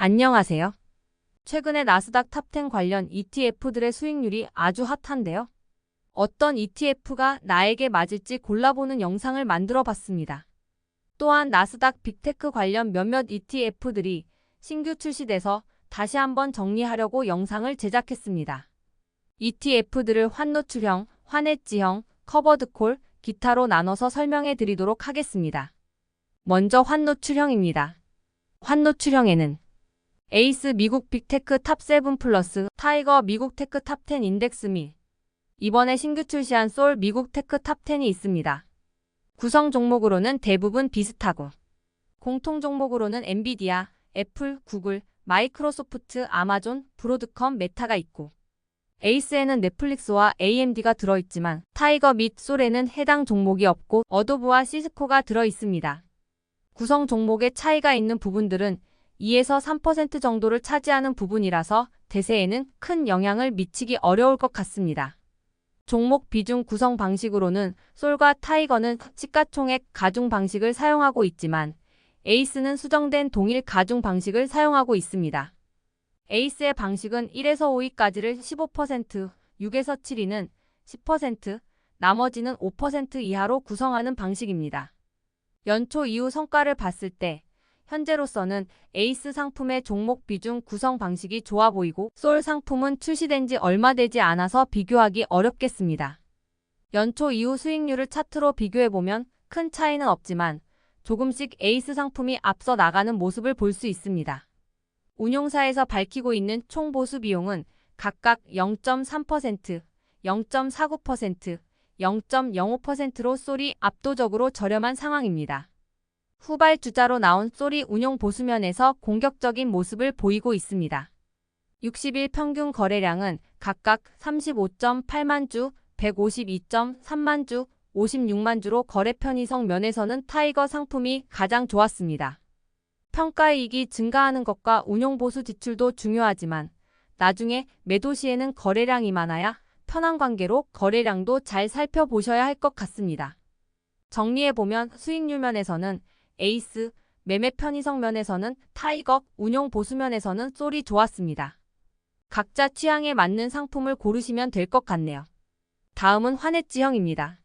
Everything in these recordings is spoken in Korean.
안녕하세요. 최근에 나스닥 탑10 관련 ETF들의 수익률이 아주 핫한데요. 어떤 ETF가 나에게 맞을지 골라보는 영상을 만들어 봤습니다. 또한 나스닥 빅테크 관련 몇몇 ETF들이 신규 출시돼서 다시 한번 정리하려고 영상을 제작했습니다. ETF들을 환노출형, 환해지형, 커버드콜, 기타로 나눠서 설명해 드리도록 하겠습니다. 먼저 환노출형입니다. 환노출형에는 에이스 미국 빅테크 탑7 플러스 타이거 미국 테크 탑10 인덱스 및 이번에 신규 출시한 솔 미국 테크 탑10이 있습니다. 구성 종목으로는 대부분 비슷하고 공통 종목으로는 엔비디아, 애플, 구글, 마이크로소프트, 아마존, 브로드컴, 메타가 있고 에이스에는 넷플릭스와 AMD가 들어있지만 타이거 및 솔에는 해당 종목이 없고 어도브와 시스코가 들어있습니다. 구성 종목의 차이가 있는 부분들은 2에서 3% 정도를 차지하는 부분이라서 대세에는 큰 영향을 미치기 어려울 것 같습니다. 종목 비중 구성 방식으로는 솔과 타이거는 시가총액 가중 방식을 사용하고 있지만 에이스는 수정된 동일 가중 방식을 사용하고 있습니다. 에이스의 방식은 1에서 5위까지를 15%, 6에서 7위는 10%, 나머지는 5% 이하로 구성하는 방식입니다. 연초 이후 성과를 봤을 때 현재로서는 에이스 상품의 종목 비중 구성 방식이 좋아 보이고 솔 상품은 출시된 지 얼마 되지 않아서 비교하기 어렵겠습니다. 연초 이후 수익률을 차트로 비교해보면 큰 차이는 없지만 조금씩 에이스 상품이 앞서 나가는 모습을 볼 수 있습니다. 운용사에서 밝히고 있는 총 보수 비용은 각각 0.3%, 0.49%, 0.05%로 솔이 압도적으로 저렴한 상황입니다. 후발주자로 나온 솔이 운용 보수면에서 공격적인 모습을 보이고 있습니다. 60일 평균 거래량은 각각 35.8만 주, 152.3만 주, 56만 주로 거래 편의성 면에서는 타이거 상품이 가장 좋았습니다. 평가이익이 증가하는 것과 운용 보수 지출도 중요하지만 나중에 매도 시에는 거래량이 많아야 편한 관계로 거래량도 잘 살펴보셔야 할 것 같습니다. 정리해보면 수익률 면에서는 에이스, 매매 편의성 면에서는 타이거, 운용 보수 면에서는 솔이 좋았습니다. 각자 취향에 맞는 상품을 고르시면 될 것 같네요. 다음은 환해지형입니다.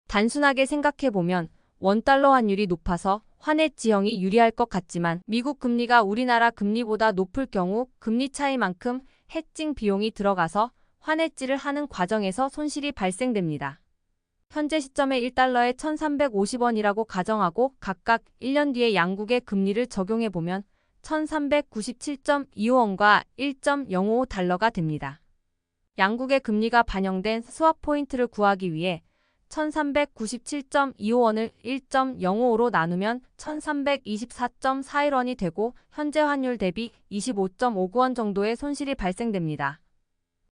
단순하게 생각해보면 원달러 환율이 높아서 환해지형이 유리할 것 같지만 미국 금리가 우리나라 금리보다 높을 경우 금리 차이만큼 해칭 비용이 들어가서 환해지를 하는 과정에서 손실이 발생됩니다. 현재 시점에 1달러에 1,350원이라고 가정하고 각각 1년 뒤에 양국의 금리를 적용해보면 1,397.25원과 1.055달러가 됩니다. 양국의 금리가 반영된 스왑 포인트를 구하기 위해 1,397.25원을 1.055로 나누면 1,324.41원이 되고 현재 환율 대비 25.59원 정도의 손실이 발생됩니다.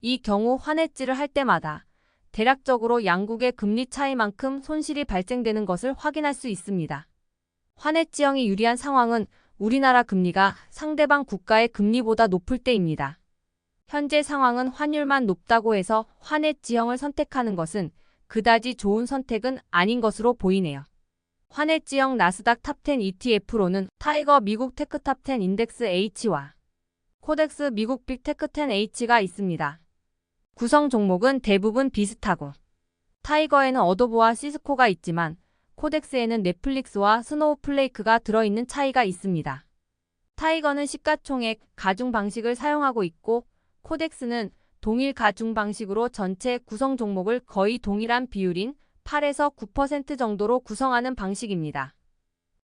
이 경우 환해지를 할 때마다 대략적으로 양국의 금리 차이만큼 손실이 발생되는 것을 확인할 수 있습니다. 환해지형이 유리한 상황은 우리나라 금리가 상대방 국가의 금리보다 높을 때입니다. 현재 상황은 환율만 높다고 해서 환해지형을 선택하는 것은 그다지 좋은 선택은 아닌 것으로 보이네요. 환해지형 나스닥 탑10 ETF로는 타이거 미국 테크 탑10 인덱스 H와 코덱스 미국 빅테크 10H가 있습니다. 구성 종목은 대부분 비슷하고 타이거에는 어도브와 시스코가 있지만 코덱스에는 넷플릭스와 스노우플레이크가 들어있는 차이가 있습니다. 타이거는 시가총액 가중 방식을 사용하고 있고 코덱스는 동일 가중 방식으로 전체 구성 종목을 거의 동일한 비율인 8에서 9% 정도로 구성하는 방식입니다.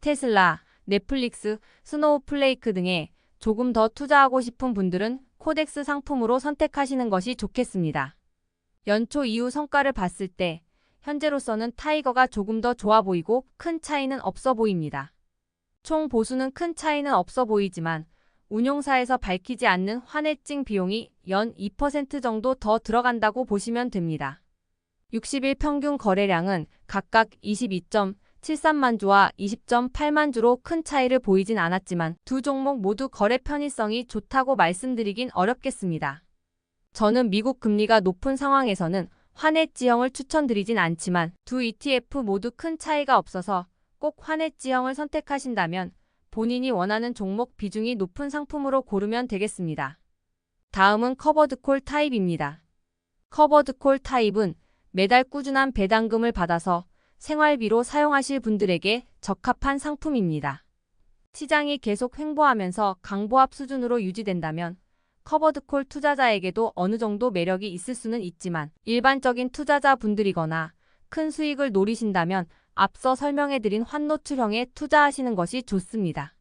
테슬라, 넷플릭스, 스노우플레이크 등에 조금 더 투자하고 싶은 분들은 코덱스 상품으로 선택하시는 것이 좋겠습니다. 연초 이후 성과를 봤을 때 현재로서는 타이거가 조금 더 좋아 보이고 큰 차이는 없어 보입니다. 총 보수는 큰 차이는 없어 보이지만 운용사에서 밝히지 않는 환해증 비용이 연 2% 정도 더 들어간다고 보시면 됩니다. 60일 평균 거래량은 각각 22.73만 주와 20.8만 주로 큰 차이를 보이진 않았지만 두 종목 모두 거래 편의성이 좋다고 말씀드리긴 어렵겠습니다. 저는 미국 금리가 높은 상황에서는 환해지형을 추천드리진 않지만 두 ETF 모두 큰 차이가 없어서 꼭 환해지형을 선택하신다면 본인이 원하는 종목 비중이 높은 상품으로 고르면 되겠습니다. 다음은 커버드콜 타입입니다. 커버드콜 타입은 매달 꾸준한 배당금을 받아서 생활비로 사용하실 분들에게 적합한 상품입니다. 시장이 계속 횡보하면서 강보합 수준으로 유지된다면 커버드콜 투자자에게도 어느 정도 매력이 있을 수는 있지만 일반적인 투자자분들이거나 큰 수익을 노리신다면 앞서 설명해드린 환노출형에 투자하시는 것이 좋습니다.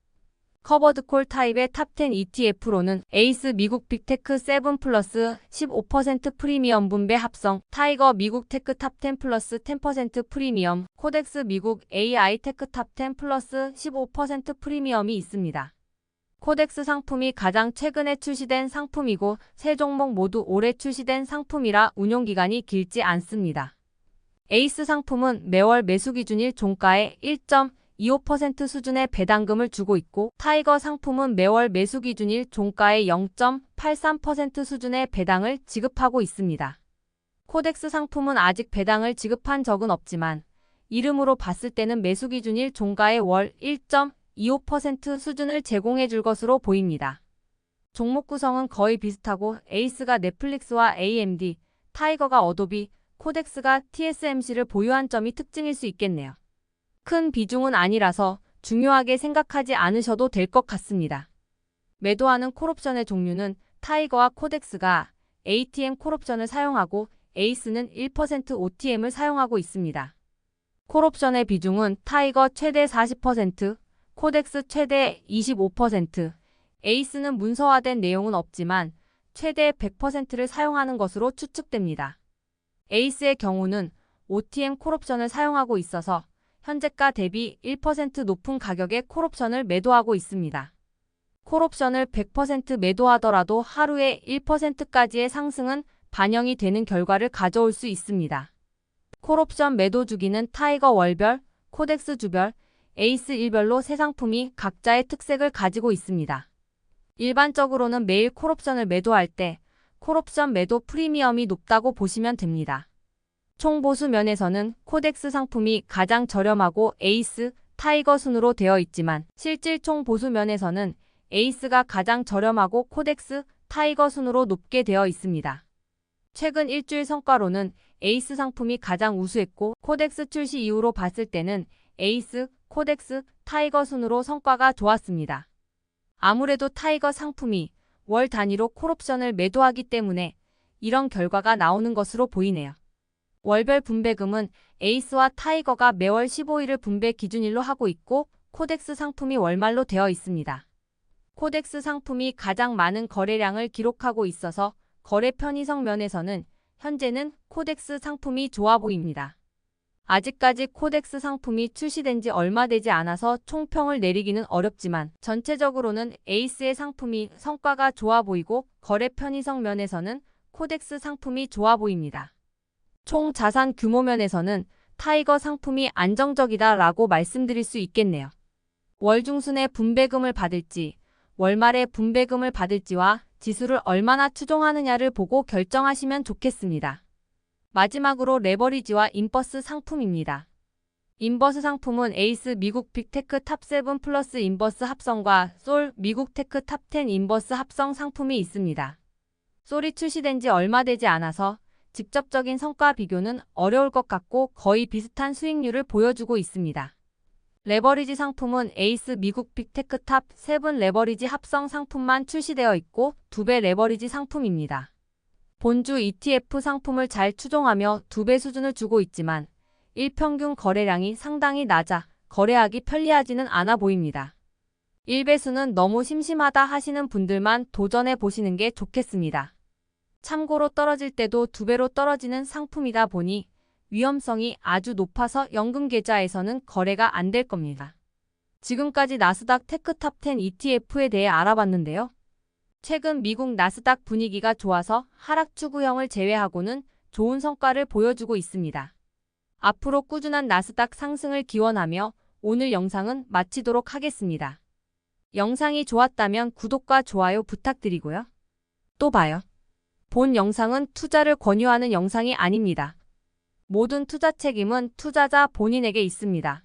커버드콜 타입의 탑10 ETF로는 에이스 미국 빅테크 7 플러스 15% 프리미엄 분배 합성, 타이거 미국 테크 탑10 플러스 10% 프리미엄, 코덱스 미국 AI 테크 탑10 플러스 15% 프리미엄이 있습니다. 코덱스 상품이 가장 최근에 출시된 상품이고 세 종목 모두 올해 출시된 상품이라 운용기간이 길지 않습니다. 에이스 상품은 매월 매수 기준일 종가의 1.25% 수준의 배당금을 주고 있고 타이거 상품은 매월 매수 기준일 종가의 0.83% 수준의 배당을 지급하고 있습니다. 코덱스 상품은 아직 배당을 지급한 적은 없지만 이름으로 봤을 때는 매수 기준일 종가의 월 1.25% 수준을 제공해 줄 것으로 보입니다. 종목 구성은 거의 비슷하고 에이스가 넷플릭스와 AMD, 타이거가 어도비, 코덱스가 TSMC를 보유한 점이 특징일 수 있겠네요. 큰 비중은 아니라서 중요하게 생각하지 않으셔도 될 것 같습니다. 매도하는 콜옵션의 종류는 타이거와 코덱스가 ATM 콜옵션을 사용하고 에이스는 1% OTM을 사용하고 있습니다. 콜옵션의 비중은 타이거 최대 40%, 코덱스 최대 25%, 에이스는 문서화된 내용은 없지만 최대 100%를 사용하는 것으로 추측됩니다. 에이스의 경우는 OTM 콜옵션을 사용하고 있어서 현재가 대비 1% 높은 가격에 콜옵션을 매도하고 있습니다. 콜옵션을 100% 매도하더라도 하루에 1%까지의 상승은 반영이 되는 결과를 가져올 수 있습니다. 콜옵션 매도 주기는 타이거 월별, 코덱스 주별, 에이스 일별로 세 상품이 각자의 특색을 가지고 있습니다. 일반적으로는 매일 콜옵션을 매도할 때 콜옵션 매도 프리미엄이 높다고 보시면 됩니다. 총보수 면에서는 코덱스 상품이 가장 저렴하고 에이스, 타이거 순으로 되어 있지만 실질 총보수 면에서는 에이스가 가장 저렴하고 코덱스, 타이거 순으로 높게 되어 있습니다. 최근 일주일 성과로는 에이스 상품이 가장 우수했고 코덱스 출시 이후로 봤을 때는 에이스, 코덱스, 타이거 순으로 성과가 좋았습니다. 아무래도 타이거 상품이 월 단위로 콜옵션을 매도하기 때문에 이런 결과가 나오는 것으로 보이네요. 월별 분배금은 에이스와 타이거가 매월 15일을 분배 기준일로 하고 있고 코덱스 상품이 월말로 되어 있습니다. 코덱스 상품이 가장 많은 거래량을 기록하고 있어서 거래 편의성 면에서는 현재는 코덱스 상품이 좋아 보입니다. 아직까지 코덱스 상품이 출시된 지 얼마 되지 않아서 총평을 내리기는 어렵지만 전체적으로는 에이스의 상품이 성과가 좋아 보이고 거래 편의성 면에서는 코덱스 상품이 좋아 보입니다. 총 자산 규모 면에서는 타이거 상품이 안정적이다라고 말씀드릴 수 있겠네요. 월 중순에 분배금을 받을지, 월말에 분배금을 받을지와 지수를 얼마나 추종하느냐를 보고 결정하시면 좋겠습니다. 마지막으로 레버리지와 인버스 상품입니다. 인버스 상품은 에이스 미국 빅테크 탑7 플러스 인버스 합성과 솔 미국 테크 탑10 인버스 합성 상품이 있습니다. 솔이 출시된 지 얼마 되지 않아서 직접적인 성과 비교는 어려울 것 같고 거의 비슷한 수익률을 보여주고 있습니다. 레버리지 상품은 에이스 미국 빅테크 탑7 레버리지 합성 상품만 출시되어 있고 2배 레버리지 상품입니다. 본주 ETF 상품을 잘 추종하며 2배 수준을 주고 있지만 일평균 거래량이 상당히 낮아 거래하기 편리하지는 않아 보입니다. 1배수는 너무 심심하다 하시는 분들만 도전해 보시는 게 좋겠습니다. 참고로 떨어질 때도 2배로 떨어지는 상품이다 보니 위험성이 아주 높아서 연금 계좌에서는 거래가 안 될 겁니다. 지금까지 나스닥 테크 탑10 ETF에 대해 알아봤는데요. 최근 미국 나스닥 분위기가 좋아서 하락 추구형을 제외하고는 좋은 성과를 보여주고 있습니다. 앞으로 꾸준한 나스닥 상승을 기원하며 오늘 영상은 마치도록 하겠습니다. 영상이 좋았다면 구독과 좋아요 부탁드리고요. 또 봐요. 본 영상은 투자를 권유하는 영상이 아닙니다. 모든 투자 책임은 투자자 본인에게 있습니다.